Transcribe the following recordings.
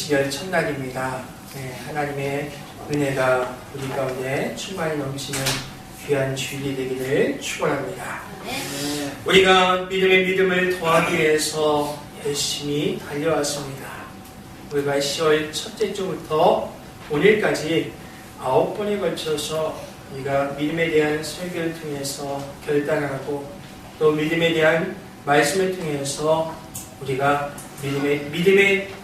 12월 첫날입니다. 네, 하나님의 은혜가 우리 가운데 충만히 넘치는 귀한 주일이 되기를 축원합니다. 우리가 믿음의 믿음을 더하기 위해서 열심히 달려왔습니다. 우리가 10월 첫째 주부터 오늘까지 9번에 걸쳐서 우리가 믿음에 대한 설교를 통해서 결단하고 또 믿음에 대한 말씀을 통해서 우리가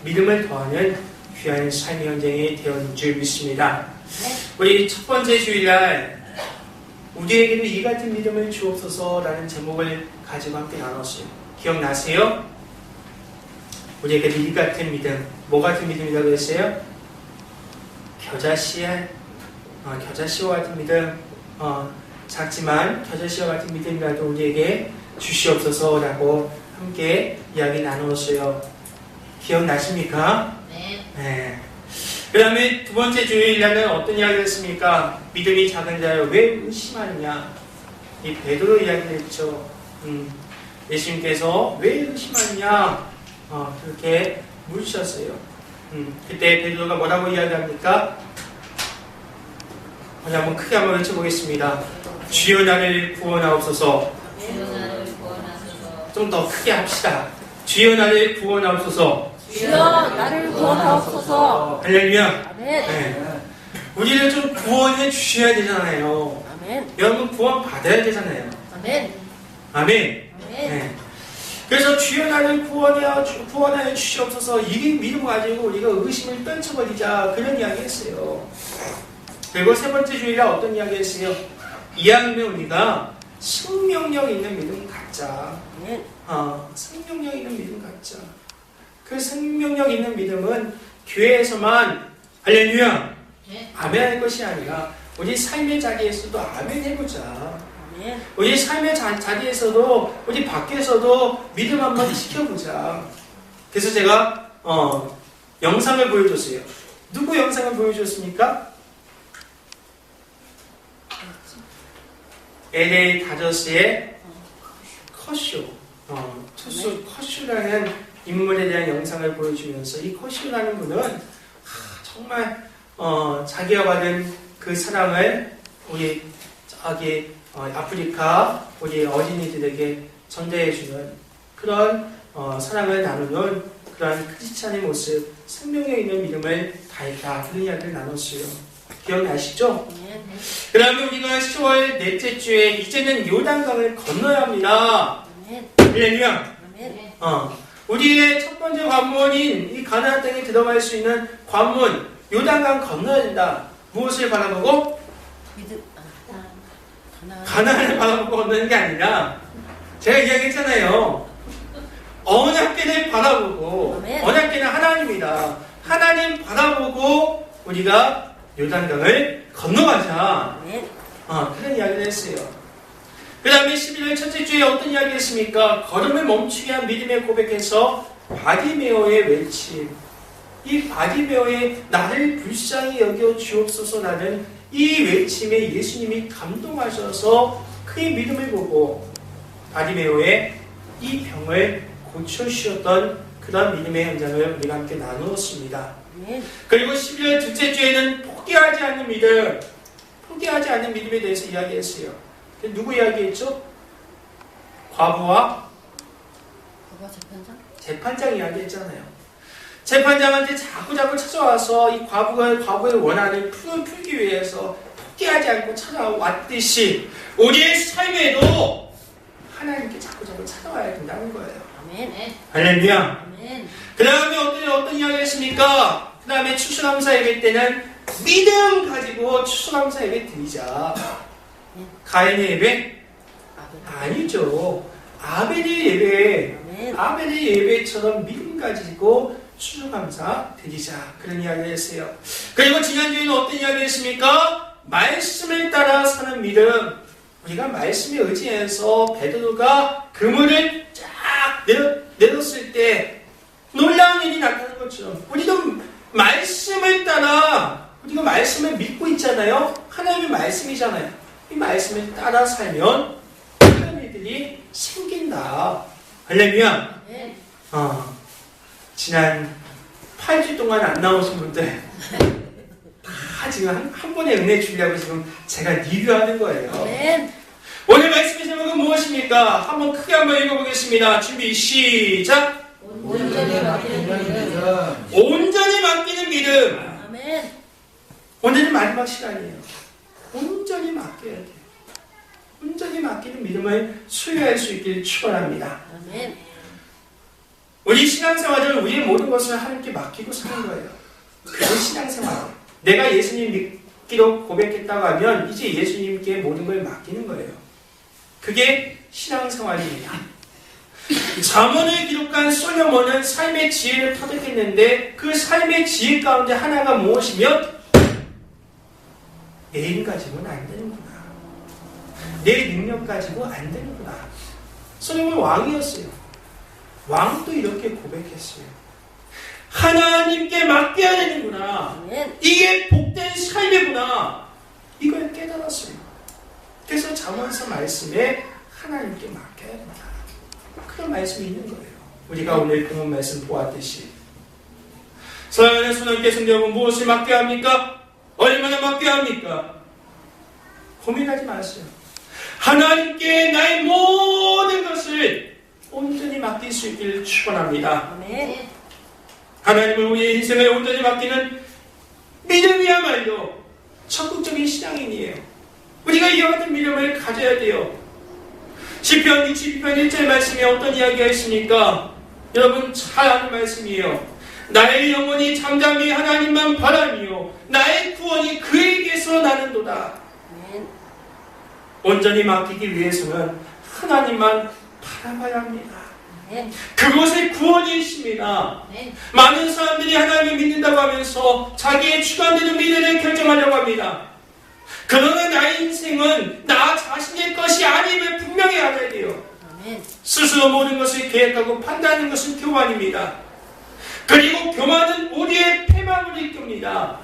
믿음을 더하는 귀한 삶의 현장이 되었는 줄 믿습니다. 우리 첫 번째 주일날 우리에게는 이 같은 믿음을 주옵소서라는 제목을 가지고 함께 나눴어요. 기억나세요? 우리에게는 이 같은 믿음, 뭐 같은 믿음이라고 했어요? 겨자씨와 같은 믿음, 작지만 겨자씨와 같은 믿음이라도 우리에게 주시옵소서라고 함께 이야기 나누었어요. 기억나십니까? 네. 그 다음에 두 번째 주일날은 어떤 이야기를 했습니까? 믿음이 작은 자여 왜 의심하느냐? 이 베드로 이야기를 했죠. 예수님께서 왜 의심하느냐? 그렇게 물으셨어요. 그때 베드로가 뭐라고 이야기합니까? 한번 크게 한번 외쳐보겠습니다. 주여 나를 구원하옵소서. 좀 더 크게 합시다. 주여 나를 구원하옵소서. 주여 나를 구원하옵소서. 할렐루야. 네. 우리를 좀 구원해 주셔야 되잖아요. 아멘. 여러분 구원 받아야 되잖아요. 아멘. 아멘. 네. 그래서 주여 나를 구원하여 주시옵소서. 이 믿음 가지고 우리가 의심을 떨쳐버리자 그런 이야기 했어요. 그리고 세 번째 주일에 어떤 이야기 했어요? 이왕이면 우리가 생명력 있는 믿음 갖자. 생명력 있는 믿음 갖자. 그 생명력 있는 믿음은 교회에서만 할렐루야 아멘 할 것이 아니라 우리 삶의 자리에서도 아멘 해보자. 우리 삶의 자리에서도 우리 밖에서도 믿음 한번 지켜보자. 그래서 제가 영상을 보여줬어요. 누구 영상을 보여줬습니까? LA 다저스의 커쇼, 투수 커쇼라는 인물에 대한 영상을 보여주면서 이 커쇼라는 분은 정말 자기가 받은 그 사랑을 우리 저기 아프리카 우리 어린이들에게 전달해주는 그런 사랑을 나누는 그런 크리스찬의 모습, 생명력 있는 믿음을 다했다 그런 이야기를 나눴어요. 기억나시죠? 그 다음에 우리가 10월 넷째 주에 이제는 요단강을 건너야 합니다. 할렐루야. 우리의 첫 번째 관문인 이 가나안 땅에 들어갈 수 있는 관문 요단강 건너야 된다. 무엇을 바라보고? 가나안을 바라보고 건너는 게 아니라 제가 이야기했잖아요. 언약궤를 바라보고 언약궤는 하나님이다. 하나님 바라보고 우리가 요단강을 건너가자. 그런 이야기를 했어요. 그 다음에 11월 첫째 주에 어떤 이야기 했습니까? 걸음을 멈추게 한 믿음의 고백에서 바디메오의 외침. 이 바디메오의 나를 불쌍히 여겨 주옵소서라는 이 외침에 예수님이 감동하셔서 그의 믿음을 보고 바디메오의 이 병을 고쳐주셨던 그런 믿음의 현장을 우리가 함께 나누었습니다. 그리고 11월 둘째 주에는 포기하지 않는 믿음에 대해서 이야기했어요. 누구 이야기했죠? 과부와 재판장 이야기했잖아요. 재판장한테 자꾸 찾아와서 이 과부의 원한을 풀기 위해서 포기하지 않고 찾아왔듯이 우리의 삶에도 하나님께 자꾸 찾아와야 된다는 거예요. 아멘. 할렐루야. 아멘. 그 다음에 어떤 이야기 했습니까? 그 다음에 추수감사 예배 때는 믿음 가지고 추수감사 예배 드리자. 가인의 예배? 아니죠. 아벨의 예배처럼 믿음 가지고 추수감사 드리자. 그런 이야기를 했어요. 그리고 지난주에는 어떤 이야기를 했습니까? 말씀을 따라 사는 믿음. 우리가 말씀에 의지해서 베드로가 그물을 쫙 내렸을 때 놀라운 일이 나타나는 것처럼 우리도 말씀을 따라 우리가 말씀을 믿고 있잖아요. 하나님의 말씀이잖아요. 이 말씀을 따라 살면 그런 일들이 생긴다. 할렐루야. 지난 8주 동안 안 나오신 분들 다 지금 한 번에 은혜 주려고 지금 제가 리뷰하는 거예요. 아멘. 오늘 말씀의 제목은 무엇입니까? 한번 크게 한번 읽어보겠습니다. 준비 시작. 온전히 맡기는 믿음. 온전히 맡기는 믿음. 아멘. 오늘은 마지막 시간이에요. 온전히 맡겨야 돼요. 온전히 맡기는 믿음을 소유할 수 있기를 축원합니다. 아멘. 우리 신앙생활은 우리의 모든 것을 하나님께 맡기고 사는 거예요. 그게 신앙생활. 내가 예수님 믿기로 고백했다고 하면 이제 예수님께 모든 걸 맡기는 거예요. 그게 신앙생활입니다. 잠언을 기록한 솔로몬은 삶의 지혜를 터득했는데 그 삶의 지혜 가운데 하나가 무엇이면 내 힘 가지고는 안 되는구나. 내 능력 가지고 안 되는구나. 솔로몬 왕이었어요. 왕도 이렇게 고백했어요. 하나님께 맡겨야 되는구나. 아멘. 이게 복된 삶이구나. 이걸 깨달았어요. 그래서 잠언서 말씀에 하나님께 맡겨야 된다. 그런 말씀이 있는 거예요. 우리가 오늘 본문 말씀 보았듯이 사랑하는 손함께 성도 여러분, 무엇을 맡겨야 합니까? 얼마나 맡겨야 합니까? 고민하지 마세요. 하나님께 나의 모든 것을 온전히 맡길 수 있기를 축원합니다. 아멘. 하나님은 우리의 인생을 온전히 맡기는 믿음이야말로 적극적인 신앙인이에요. 우리가 이와 같은 믿음을 가져야 돼요. 시편 62편 1절 말씀에 어떤 이야기가 있습니까? 여러분 잘 아는 말씀이에요. 나의 영혼이 잠잠히 하나님만 바라며 나의 구원이 그에게서 나는도다. 아멘. 온전히 맡기기 위해서는 하나님만 바라봐야 합니다. 아멘. 그곳에 구원이 있습니다. 아멘. 많은 사람들이 하나님을 믿는다고 하면서 자기의 주관되는 미래를 결정하려고 합니다. 그러나 나의 인생은 나 자신의 것이 아님을 분명히 알아야 돼요. 아멘. 스스로 모든 것을 계획하고 판단하는 것은 교만입니다. 그리고 교만은 우리의 패망으로 이끕니다.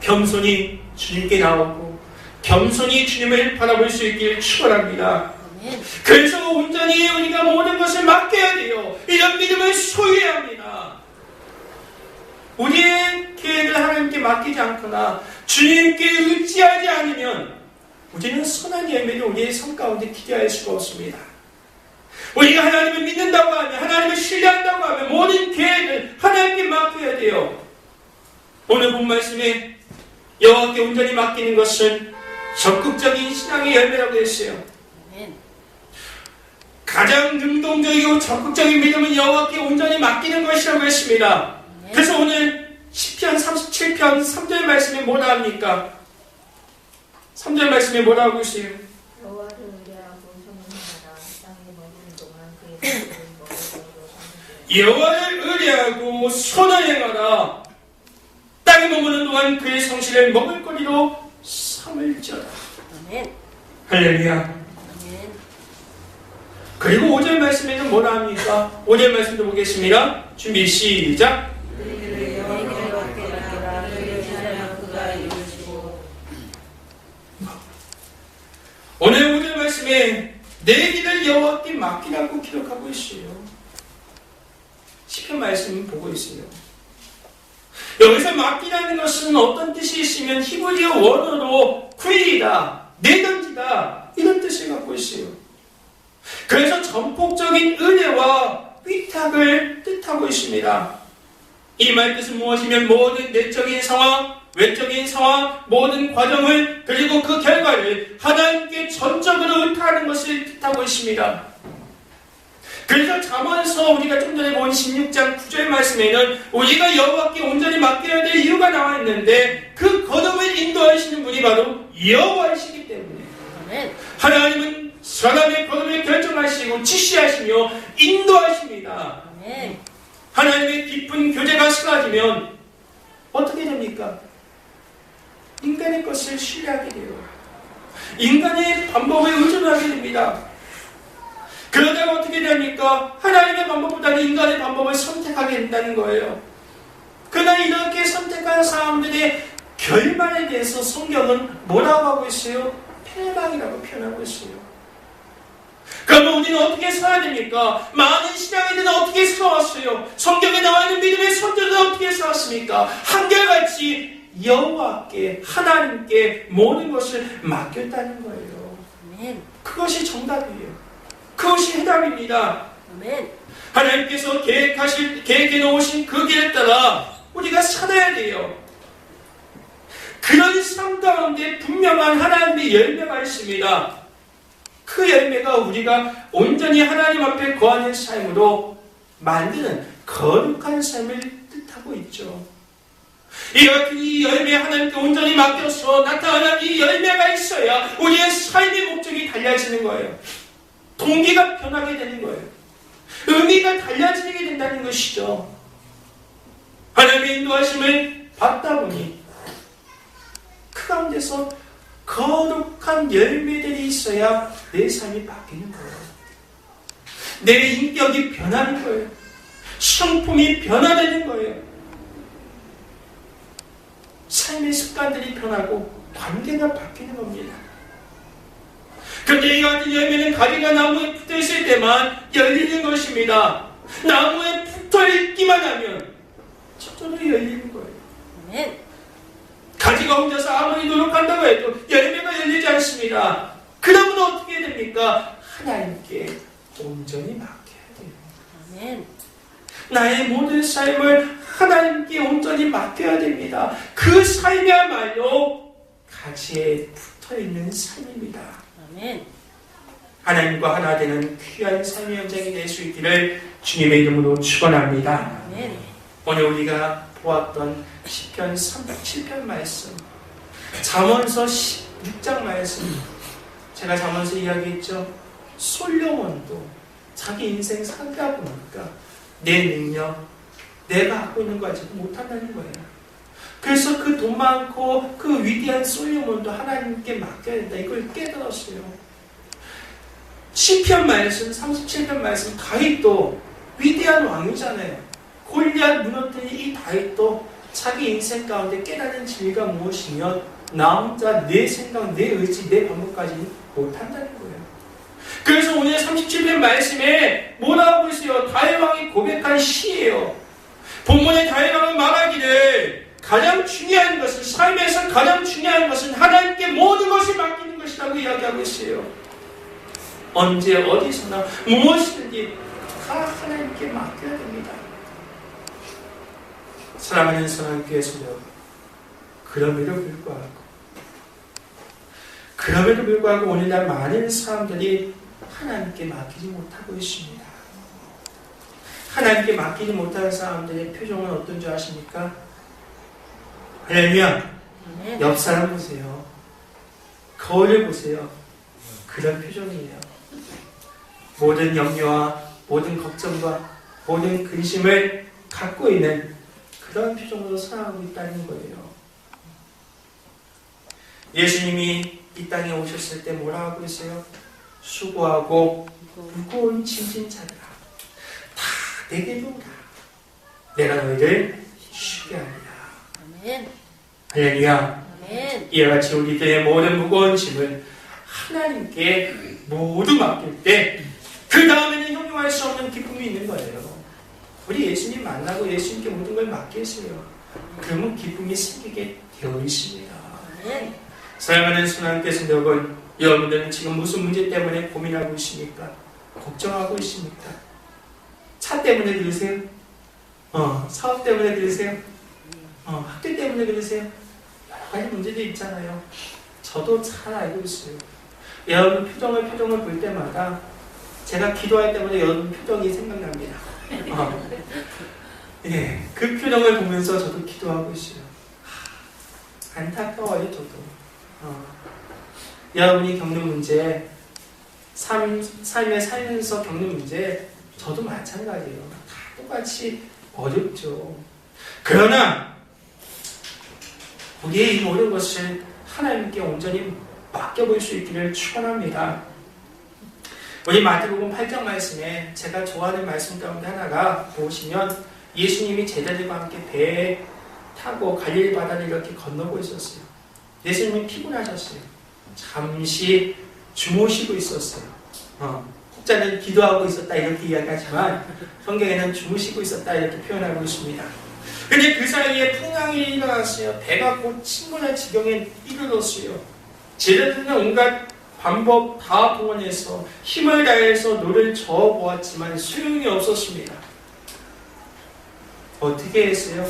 겸손히 주님께 나오고 겸손히 주님을 바라볼 수 있기를 축원합니다. 아멘. 그래서 온전히 우리가 모든 것을 맡겨야 돼요. 이런 믿음을 소유해야 합니다. 우리의 계획을 하나님께 맡기지 않거나 주님께 의지하지 않으면 우리는 선한 열매를 우리의 삶 가운데 기대할 수가 없습니다. 우리가 하나님을 믿는다고 하면, 하나님을 신뢰한다고 하면 모든 계획을 하나님께 맡겨야 돼요. 오늘 본 말씀에 여호와께 온전히 맡기는 것은 적극적인 신앙의 열매라고 했어요. 아멘. 가장 능동적이고 적극적인 믿음은 여호와께 온전히 맡기는 것이라고 했습니다. 그래서 오늘 시편 37편 3절 말씀에 뭐라 합니까? 3절 말씀에 뭐라 하고 있어요? 여호와를 의뢰하고 선언하라. 땅에 머무는 동안 그의 백성을 먹을 것으로 삼으시라. 여호와를 의뢰하고 선을 행하라. 땅에 머무는 동안 그의 성실을 먹을거리로 삼을지어다. 아멘. 할렐루야. 아멘. 그리고 5절 말씀에는 뭐라 합니까? 5절 말씀도 보겠습니다. 준비 시작. 내게 맡겨라. 그를 지시하면 그가 이루시고. 오늘 5절 말씀에 내 길을 여호와께 맡기라고 기록하고 있어요. 시편 말씀 보고 있어요. 여기서 맡기라는 것은 어떤 뜻이 있으면 히브리어 원어로 퀴리다, 내던지다 이런 뜻을 갖고 있어요. 그래서 전폭적인 은혜와 위탁을 뜻하고 있습니다. 이 말뜻은 무엇이면 모든 내적인 상황, 외적인 상황, 모든 과정을 그리고 그 결과를 하나님께 전적으로 의탁하는 것을 뜻하고 있습니다. 그래서 잠언서 우리가 좀 전에 본 16장 9절 말씀에는 우리가 여호와께 온전히 맡겨야 될 이유가 나와 있는데 그 거듭을 인도하시는 분이 바로 여호와이시기 때문에 아멘. 하나님은 사람의 거듭을 결정하시고 지시하시며 인도하십니다. 아멘. 하나님의 깊은 교제가 사라지면 어떻게 됩니까? 인간의 것을 신뢰하게 돼요. 인간의 방법에 의존하게 됩니다. 그러다가 어떻게 됩니까? 하나님의 방법보다는 인간의 방법을 선택하게 된다는 거예요. 그러나 이렇게 선택한 사람들의 결말에 대해서 성경은 뭐라고 하고 있어요? 패망이라고 표현하고 있어요. 그러면 우리는 어떻게 살아야 됩니까? 많은 신앙인들은 어떻게 살아왔어요? 성경에 나와 있는 믿음의 선조들은 어떻게 살았습니까? 한결같이 여호와께, 하나님께 모든 것을 맡겼다는 거예요. 아멘. 그것이 정답이에요. 그것이 해답입니다. 아멘. 하나님께서 계획해 놓으신 그 길에 따라 우리가 살아야 돼요. 그런 삶 가운데 분명한 하나님의 열매가 있습니다. 그 열매가 우리가 온전히 하나님 앞에 거하는 삶으로 만드는 거룩한 삶을 뜻하고 있죠. 이 열매 하나님께 온전히 맡겨서 나타나는 이 열매가 있어야 우리의 삶의 목적이 달라지는 거예요. 동기가 변하게 되는 거예요. 의미가 달라지게 된다는 것이죠. 하나님의 인도하심을 받다 보니 그 가운데서 거룩한 열매들이 있어야 내 삶이 바뀌는 거예요. 내 인격이 변하는 거예요. 성품이 변화되는 거예요. 삶의 습관들이 변하고 관계가 바뀌는 겁니다. 그런데 이 같은 열매는 가지가 나무에 붙어 있을 때만 열리는 것입니다. 나무에 붙어 있기만 하면 저절로 열리는 거예요. 아멘. 가지가 혼자서 아무리 노력한다고 해도 열매가 열리지 않습니다. 그러면 어떻게 됩니까? 하나님께 온전히 맡겨야 돼요. 아멘. 나의 모든 삶을 하나님께 온전히 맡겨야 됩니다. 그 삶이야말로 가지에 붙어있는 삶입니다. 아멘. 하나님과 하나 되는 귀한 삶의 현장이 될 수 있기를 주님의 이름으로 축원합니다. 아멘. 오늘 우리가 보았던 시편 37편 말씀, 잠언서 16장 말씀, 제가 잠언서 이야기했죠. 솔로몬도 자기 인생 살다 보니까 내 능력, 내가 갖고 있는 거 아직 못한다는 거예요. 그래서 그 돈 많고 그 위대한 솔로몬도 하나님께 맡겨야 된다. 이걸 깨달았어요. 시편 말씀, 37편 말씀, 다윗도 위대한 왕이잖아요. 골리앗 무너뜨린 이 다윗도 자기 인생 가운데 깨달은 진리가 무엇이며 나 혼자 내 생각, 내 의지, 내 방법까지는 못한다는 거예요. 그래서 오늘 37편 말씀에 뭐라고 있어요? 다윗 왕이 고백한 시예요. 본문의 다윗 왕은 말하기를 가장 중요한 것은, 삶에서 가장 중요한 것은 하나님께 모든 것을 맡기는 것이라고 이야기하고 있어요. 언제 어디서나 무엇이든지 다 하나님께 맡겨야 됩니다. 사랑하는 성도님께서도 그럼에도 불구하고 오늘날 많은 사람들이 하나님께 맡기지 못하고 있습니다. 하나님께 맡기지 못하는 사람들의 표정은 어떤 줄 아십니까? 할렐루야. 옆 사람 보세요. 거울을 보세요. 그런 표정이에요. 모든 염려와 모든 걱정과 모든 근심을 갖고 있는 그런 표정으로 살아가고 있다는 거예요. 예수님이 이 땅에 오셨을 때 뭐라 하고 있어요? 수고하고 무거운 짐진 자들아 다 내게로 오라. 내가 너희를 쉬게 하리라. 아멘. 할렐루야. 아멘. 이와 같이 우리들의 모든 무거운 짐을 하나님께 모두 맡길 때 그 다음에는 형용할 수 없는 기쁨이 있는 거예요. 우리 예수님 만나고 예수님께 모든 걸 맡기세요. 그러면 기쁨이 생기게 되어 있습니다. 아멘. 사랑하는 수나님께서 여러분들은 지금 무슨 문제 때문에 고민하고 있습니까? 걱정하고 있습니까? 차 때문에 그러세요? 사업 때문에 그러세요? 학교 때문에 그러세요? 여러 가지 문제들이 있잖아요. 저도 잘 알고 있어요. 여러분 표정을 볼 때마다 제가 기도할 때마다 여러분 표정이 생각납니다. 예, 그 표정을 보면서 저도 기도하고 있어요. 안타까워요, 저도. 여러분이 겪는 문제, 삶에 살면서 겪는 문제, 저도 마찬가지예요. 다 똑같이 어렵죠. 그러나 우리의 이 모든 것을 하나님께 온전히 맡겨볼 수 있기를 축원합니다. 우리 마태복음 8장 말씀에 제가 좋아하는 말씀 가운데 하나가 보시면 예수님이 제자들과 함께 배에 타고 갈릴리 바다를 이렇게 건너고 있었어요. 예수님이 피곤하셨어요. 잠시 주무시고 있었어요. 학자는 기도하고 있었다 이렇게 이야기하지만 성경에는 주무시고 있었다 이렇게 표현하고 있습니다. 근데 그 사이에 풍랑이 일어났어요. 배가 곧 침몰할 지경에 이르렀어요. 제자들은 온갖 방법 다 동원해서 힘을 다해서 노를 저어보았지만 소용이 없었습니다. 어떻게 했어요?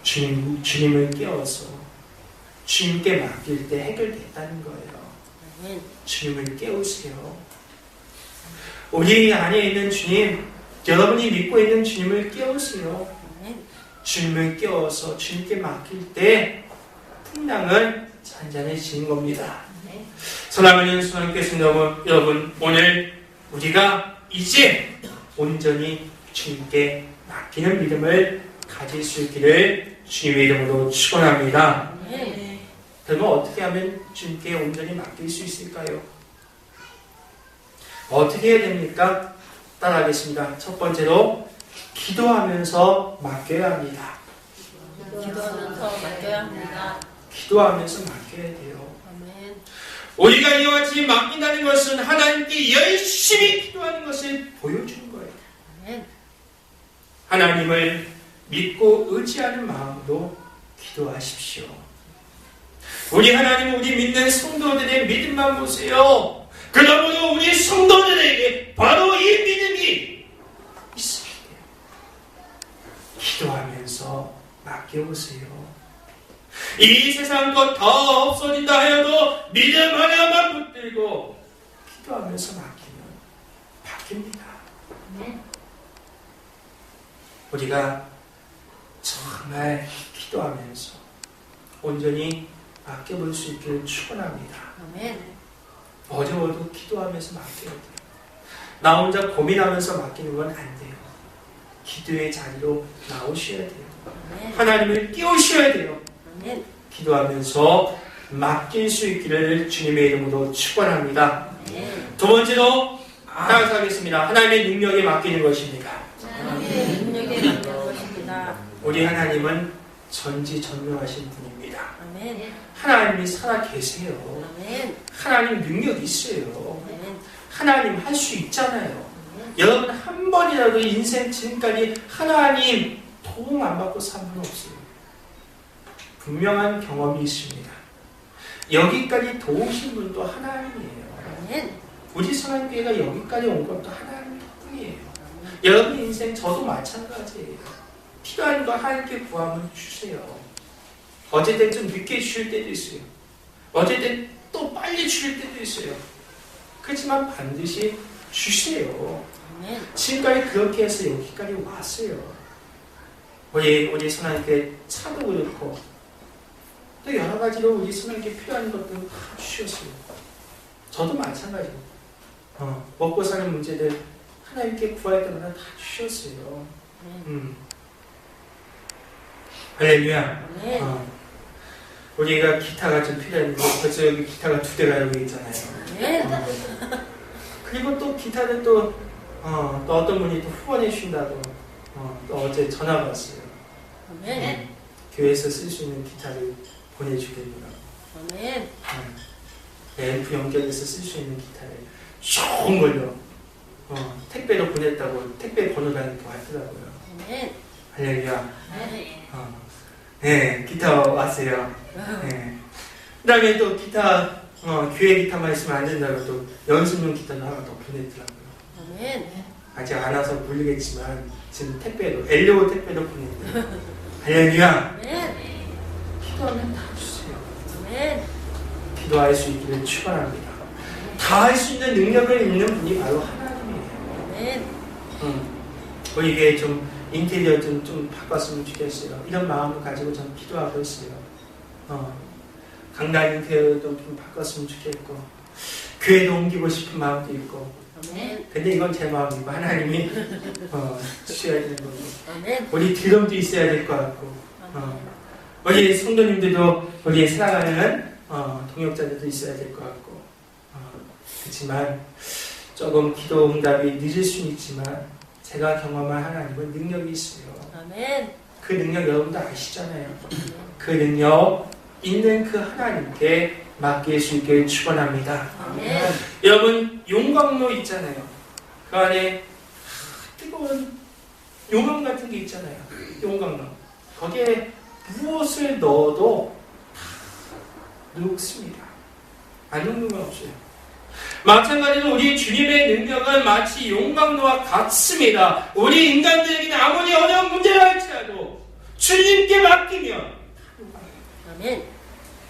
주님을 깨워서 주님께 맡길 때 해결됐다는 거예요. 주님을 깨우세요. 우리 안에 있는 주님, 여러분이 믿고 있는 주님을 깨우세요. 주님을 깨워서 주님께 맡길 때 풍랑은 잔잔해지는 겁니다. 사랑하는 수강교수 여러분, 오늘 우리가 이제 온전히 주님께 맡기는 믿음을 가질 수 있기를 주님의 이름으로 축원합니다. 그러면 어떻게 하면 주님께 온전히 맡길 수 있을까요? 어떻게 해야 됩니까? 따라하겠습니다. 첫 번째로 기도하면서 맡겨야 합니다. 기도하면서 맡겨야 합니다. 기도하면서 맡겨야 돼요. 아멘. 우리가 이와 같이 맡긴다는 것은 하나님께 열심히 기도하는 것을 보여주는 거예요. 아멘. 하나님을 믿고 의지하는 마음으로 기도하십시오. 우리 하나님, 우리 믿는 성도들의 믿음만 보세요. 그러므로 우리 성도들에게 바로 이 믿음이 있어야 돼요. 기도하면서 맡겨보세요. 이 세상 것 다 없어진다 해도 믿음 하나만 붙들고 기도하면서 맡기면 바뀝니다. 우리가 정말 기도하면서 온전히 맡겨볼 수 있기를 축원합니다. 아멘. 어려워도 기도하면서 맡겨야 돼요. 나 혼자 고민하면서 맡기는 건 안 돼요. 기도의 자리로 나오셔야 돼요. 아멘. 하나님을 깨우셔야 돼요. 아멘. 기도하면서 맡길 수 있기를 주님의 이름으로 축원합니다. 아멘. 두 번째로 따라서 하겠습니다. 하나님의 능력에 맡기는 것입니다. 하나님의 능력에 맡기는 것입니다. 우리 하나님은 전지전능하신 분입니다. 아멘. 하나님이 살아 계세요. 아멘. 하나님 능력 있어요. 아멘. 하나님 할 수 있잖아요. 여러분 한 번이라도 인생 지금까지 하나님 도움 안 받고 산 분 없어요. 분명한 경험이 있습니다. 여기까지 도우신 분도 하나님이에요. 아멘. 우리 선한교회가 여기까지 온 것도 하나님 덕분이에요. 여러분 인생 저도 마찬가지예요. 필요한 거 하나님께 구하면 주세요. 어제든 좀 늦게 주실 때도 있어요. 어제든 또 빨리 주실 때도 있어요. 그렇지만 반드시 주세요. 아멘. 지금까지 그렇게 해서 여기까지 왔어요. 우리 선한교회 차도 그렇고 또 여러 가지로 우리 선한교회 필요한 것들 다 주셨어요. 저도 마찬가지로 먹고 사는 문제들 하나님께 구할 때마다 다 주셨어요. 할렐루야. 우리가 기타가 좀 필요한데 벌써 여기 기타가 2대가 여기 있잖아요. 그리고 또 기타를 또 어떤 분이 또 후원해 주신다고 또 어제 전화가 왔어요. 교회에서 쓸 수 있는 기타를 보내주겠더라고. 앰프 연결해서 쓸 수 있는 기타를 좋은 걸로 택배로 보냈다고 택배 번호가 이렇게 왔더라고요. 할렐루야. 네, 기타 왔어요. 네. 그 다음에 또 기타, 교회 기타만 있으면 안 된다고 또 연습용 기타도 하나 더 보냈더라고요. 아직 안 와서 모르겠지만 지금 택배로, 엘리오 택배로 보냈대요. 할렐루야. 기도하면 다 주세요. 기도할 수 있기를 축원합니다. 다 할 수 있는 능력을 있는 분이 바로 하나님이에요. 우리 교회 좀 인테리어 좀 바꿨으면 좋겠어요. 이런 마음을 가지고 저는 기도하고 있어요. 강단 인테리어도 좀 바꿨으면 좋겠고 교회도 옮기고 싶은 마음도 있고. 근데 이건 제 마음이고 하나님이 주셔야 되는 거고. 우리 드럼도 있어야 될 것 같고 우리 성도님들도 우리 사랑하는 동역자들도 있어야 될 것 같고 그렇지만 조금 기도 응답이 늦을 수는 있지만 제가 경험한 하나님은 능력이 있어요. 그 능력 여러분도 아시잖아요. 그 능력 있는 그 하나님께 맡길 수 있길 축원합니다. 아멘. 여러분 용광로 있잖아요. 그 안에 뜨거운 용광 같은 게 있잖아요. 용광로. 거기에 무엇을 넣어도 녹습니다. 안 녹는 건 없어요. 마찬가지로 우리 주님의 능력은 마치 용광로와 같습니다. 우리 인간들에게는 아무리 어려운 문제가 할지라도 주님께 맡기면 아멘.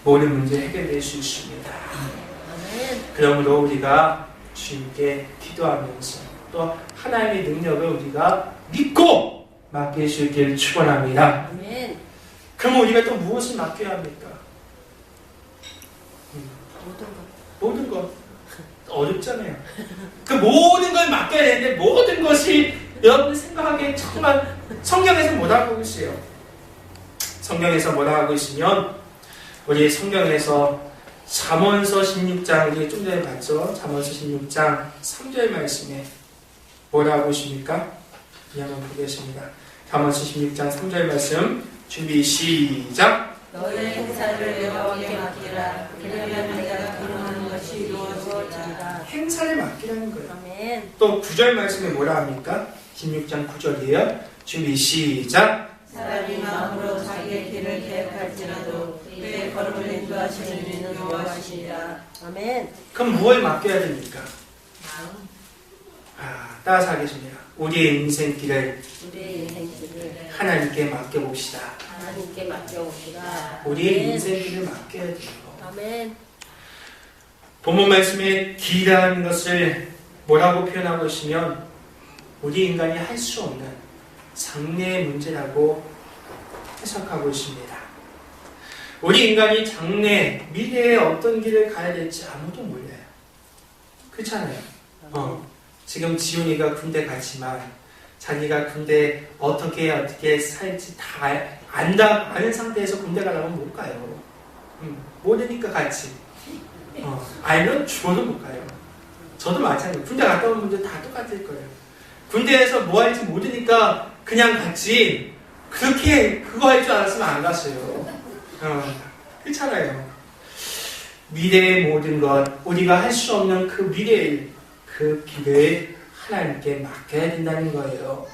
모든 문제 해결될 수 있습니다. 아멘. 그러므로 우리가 주님께 기도하면서 또 하나님의 능력을 우리가 믿고 맡길 수 있기를 축원합니다. 아멘. 그럼 우리가 또 무엇을 맡겨야 합니까? 모든 것. 모든 것. 어렵잖아요. 그 모든 걸 맡겨야 되는데 모든 것이 여러분 생각하기에 정말 성경에서 뭐라고 하고 있어요? 성경에서 뭐라고 하고 있으면 우리 성경에서 잠언서 16장 우리 좀 전에 봤죠? 잠언서 16장 3절 말씀에 뭐라고 하십니까? 한번 보겠습니다. 잠언서 16장 3절 말씀 준비 시작. 너의 행사를 여호와께 맡기라. 그러면 내가 기름하는 것이 이루어지리라. 행사를 맡기라는 거예요. 아멘. 또 9절 말씀에 뭐라 합니까? 16장 9절이에요. 준비 시작. 사람이 마음으로 자기의 길을 계획할지라도 그의 걸음을 인도하시는 이는 여호와시니라. 아멘. 그럼 무엇을 맡겨야 됩니까? 마음. 따라서 하겠습니다. 우리의 인생길을 우리의 인생길을 하나님께 맡겨봅시다. 하나님께 맡겨봅시다. 우리의 아멘. 인생길을 맡겨야 돼요. 아멘. 본문 말씀에 길이라는 것을 뭐라고 표현하고 있으면 우리 인간이 할 수 없는 장래의 문제라고 해석하고 있습니다. 우리 인간이 장래, 미래에 어떤 길을 가야 될지 아무도 몰라요. 그렇잖아요. 지금 지훈이가 군대 갔지만 자기가 군대 어떻게 살지 다 아는 상태에서 군대 가려면 못 가요. 모르니까 같이. 알면 죽어도 못 가요. 저도 마찬가지예요. 군대 갔다 온 분들 다 똑같을 거예요. 군대에서 뭐 할지 모르니까 그냥 갔지. 그렇게 그거 할 줄 알았으면 안 갔어요. 그렇잖아요. 미래의 모든 것, 우리가 할 수 없는 그 미래의 그 길을 하나님께 맡겨야 된다는 거예요.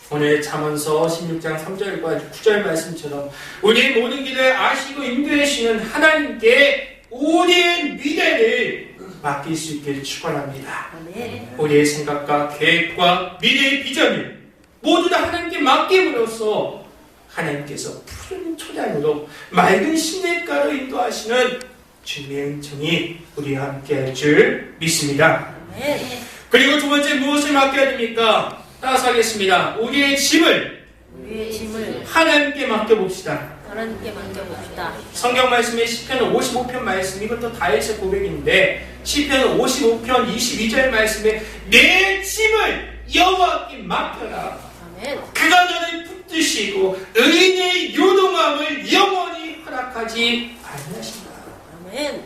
오늘 잠언서 16장 3절과 9절 말씀처럼 우리의 모든 길을 아시고 인도해 주시는 하나님께 우리의 미래를 맡길 수 있기를 축원합니다. 아멘. 우리의 생각과 계획과 미래의 비전을 모두 다 하나님께 맡김으로써 하나님께서 푸른 초장으로 맑은 시냇가로 인도하시는 주님의 은총이 우리와 함께 할 줄 믿습니다. 아멘. 그리고 두 번째 무엇을 맡겨야 됩니까? 따라서 하겠습니다. 우리의 짐을 하나님께 맡겨봅시다. 하나님께 맡겨봅시다. 성경 말씀에 시편 55편 말씀, 이것도 다윗의 고백인데 시편 55편 22절 말씀에 내 짐을 여호와께 맡겨라. 아멘. 그가 너를 붙드시고 의인의 요동함을 영원히 허락하지 않으신다. 아멘.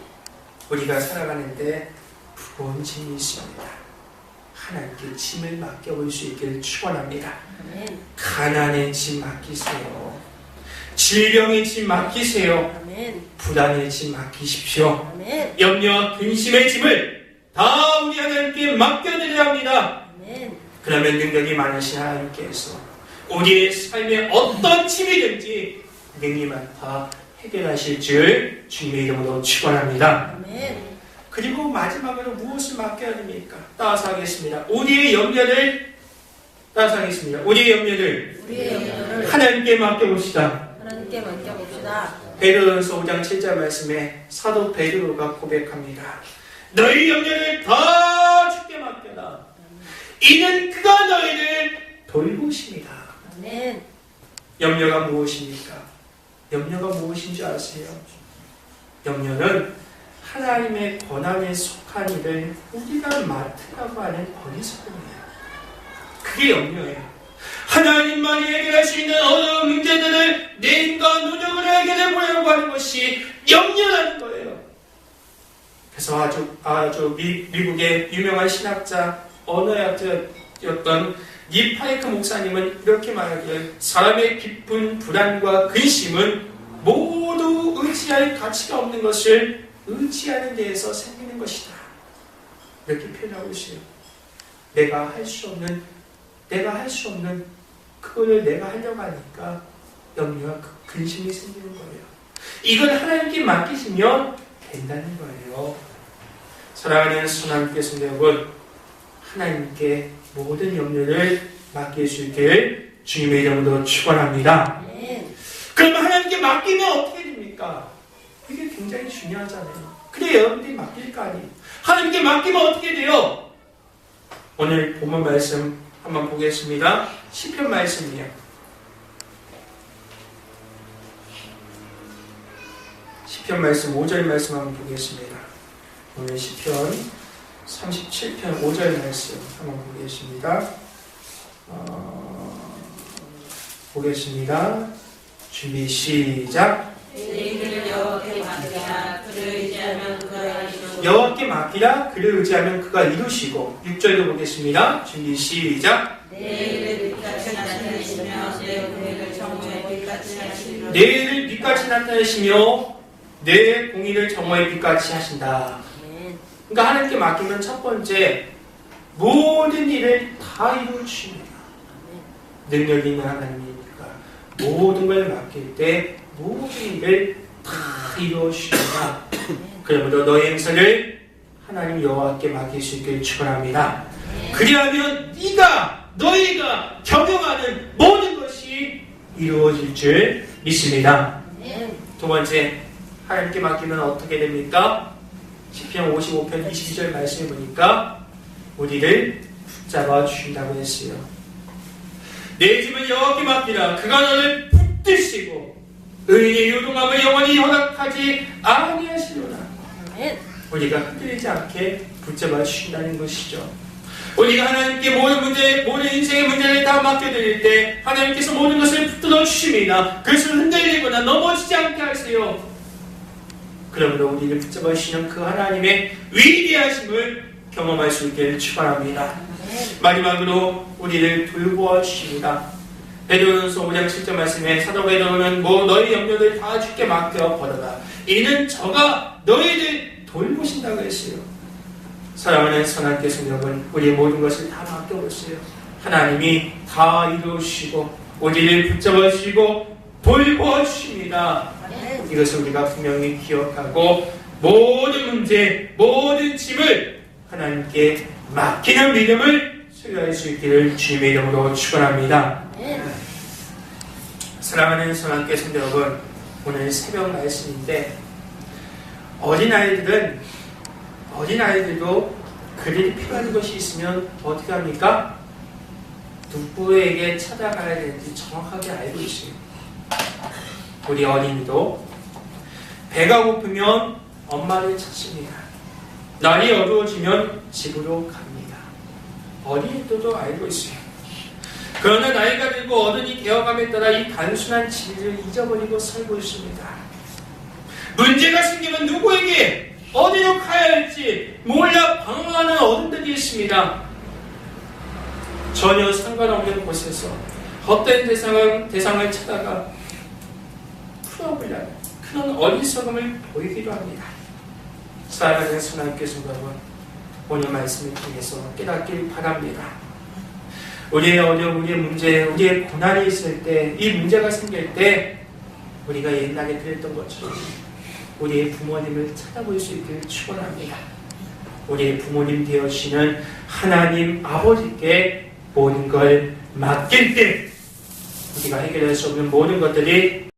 우리가 살아가는데 무거운 짐이 있습니다. 하나님께 짐을 맡겨볼 수 있기를 축원합니다. 아멘. 가난의 짐 맡기세요. 질병의 짐 맡기세요. 아멘. 불안의 짐 맡기십시오. 아멘. 염려와 근심의 짐을 다 우리 하나님께 맡겨드려야 합니다. 아멘. 그러면 능력이 많으신 하나님께서 우리의 삶에 어떤 짐이든지 능력이 많다 해결하실 줄 주님의 이름으로 축원합니다. 아멘. 그리고 마지막으로 무엇을 맡겨야 됩니까? 따라서 하겠습니다. 우리의 염려를 따라서 하겠습니다. 우리의 염려를 하나님께 맡겨봅시다. 하나님께 맡겨봅시다. 베드로전서 5장 7절 말씀에 사도 베드로가 고백합니다. 너희 염려를 다 주께 맡겨라. 이는 그가 너희를 돌보십니다. 아멘. 염려가 무엇입니까? 염려가 무엇인 줄 아세요? 염려는 하나님의 권한에 속한 일을 우리가 맡으라고 하는 버리석음이에요. 그게 염려예요. 하나님만이 해결할 수 있는 어려운 문제들을 내 인간 노력으로 해결해 보려고 하는 것이 염려라는 거예요. 그래서 아주 미국의 유명한 신학자 언어학자였던 닐 파이크 목사님은 이렇게 말하기를 사람의 깊은 불안과 근심은 모두 의지할 가치가 없는 것을 의지하는 데에서 생기는 것이다. 이렇게 표현하고 있어요. 내가 할 수 없는 그거를 내가 하려고 하니까 염려와 근심이 생기는 거예요. 이건 하나님께 맡기시면 된다는 거예요. 사랑하는 하나님께 여러분, 하나님께 모든 염려를 맡길 수 있길 주님의 이름으로 축원합니다. 그럼 하나님께 맡기면 어떻게 됩니까? 이게 굉장히 중요하잖아요. 그래, 여러분들이 맡길 거 아니에요. 하나님께 맡기면 어떻게 돼요? 오늘 본문 말씀 한번 보겠습니다. 시편 말씀이에요. 시편 말씀 5절 말씀 한번 보겠습니다. 오늘 시편 37편 5절 말씀 한번 보겠습니다. 보겠습니다. 준비 시작. 여호와께 맡기라 그를 의지하면 그가 이루시고 6절도 보겠습니다. 준비 시작. 내일을 빛같이 나타내시며 내 공의를 정오의 빛같이 하신다. 그러니까 하나님께 맡기면 첫 번째 모든 일을 다 이루어주십니다. 능력 있는 하나님이니까 모든 걸 맡길 때 모든 일을 다 이루어주십니다. 그러므로 너의 행사를 하나님 여호와께 맡길 수 있길 축원합니다. 그리하면 너희가 경영하는 모든 것이 이루어질 줄 믿습니다. 두 번째, 하나님께 맡기면 어떻게 됩니까? 시편 55편 22절 말씀해 보니까 우리를 붙잡아 주신다고 했어요. 내 짐은 여호와께 맡기라. 그가 너를 붙드시고 의인의 요동함을 영원히 허락하지 아니하시리로다. 우리가 흔들리지 않게 붙잡아 주신다는 것이죠. 우리가 하나님께 모든 인생의 문제를 다 맡겨드릴 때 하나님께서 모든 것을 붙들어 주십니다. 그것을 흔들리거나 넘어지지 않게 하세요. 그러므로 우리를 붙잡아 주시는 그 하나님의 위대하심을 경험할 수 있기를 축원합니다. 마지막으로 우리를 돌보아 주십니다. 베드로전서 5장 7절 말씀에 사도 베드로는 너희 염려를 다 주께 맡겨 버려라. 이는 저가 너희를 돌보신다고 했어요. 사랑하는 선하께서 여러분, 우리의 모든 것을 다 맡겨보세요. 하나님이 다 이루시고 우리를 붙잡아 주시고 돌보아 주십니다. 이것을 우리가 분명히 기억하고 모든 문제, 모든 짐을 하나님께 맡기는 믿음을 소유할 수 있기를 주님의 이름으로 축원합니다. 사랑하는 선하께 성도 여러분, 오늘 새벽 말씀인데 어린아이들도 그들이 필요한 것이 있으면 어떻게 합니까? 누구에게 찾아가야 되는지 정확하게 알고 있어요. 우리 어린이도 배가 고프면 엄마를 찾습니다. 날이 어두워지면 집으로 갑니다. 어린이들도 알고 있어요. 그러나 나이가 들고 어른이 되어감에 따라 이 단순한 진리를 잊어버리고 살고 있습니다. 문제가 생기면 누구에게 어디로 가야 할지 몰라 방황하는 어른들이 있습니다. 전혀 상관없는 곳에서 헛된 대상을 찾아가 풀어보려는 그런 어리석음을 보이기도 합니다. 사랑하는 선하께서 여러분, 오늘 말씀을 통해서 깨닫길 바랍니다. 우리의 어려움, 우리의 문제, 우리의 고난이 있을 때, 이 문제가 생길 때 우리가 옛날에 그랬던 것처럼 우리의 부모님을 찾아볼 수 있기를 축원합니다. 우리의 부모님 되어주시는 하나님 아버지께 모든 걸 맡길 때 우리가 해결할 수 없는 모든 것들이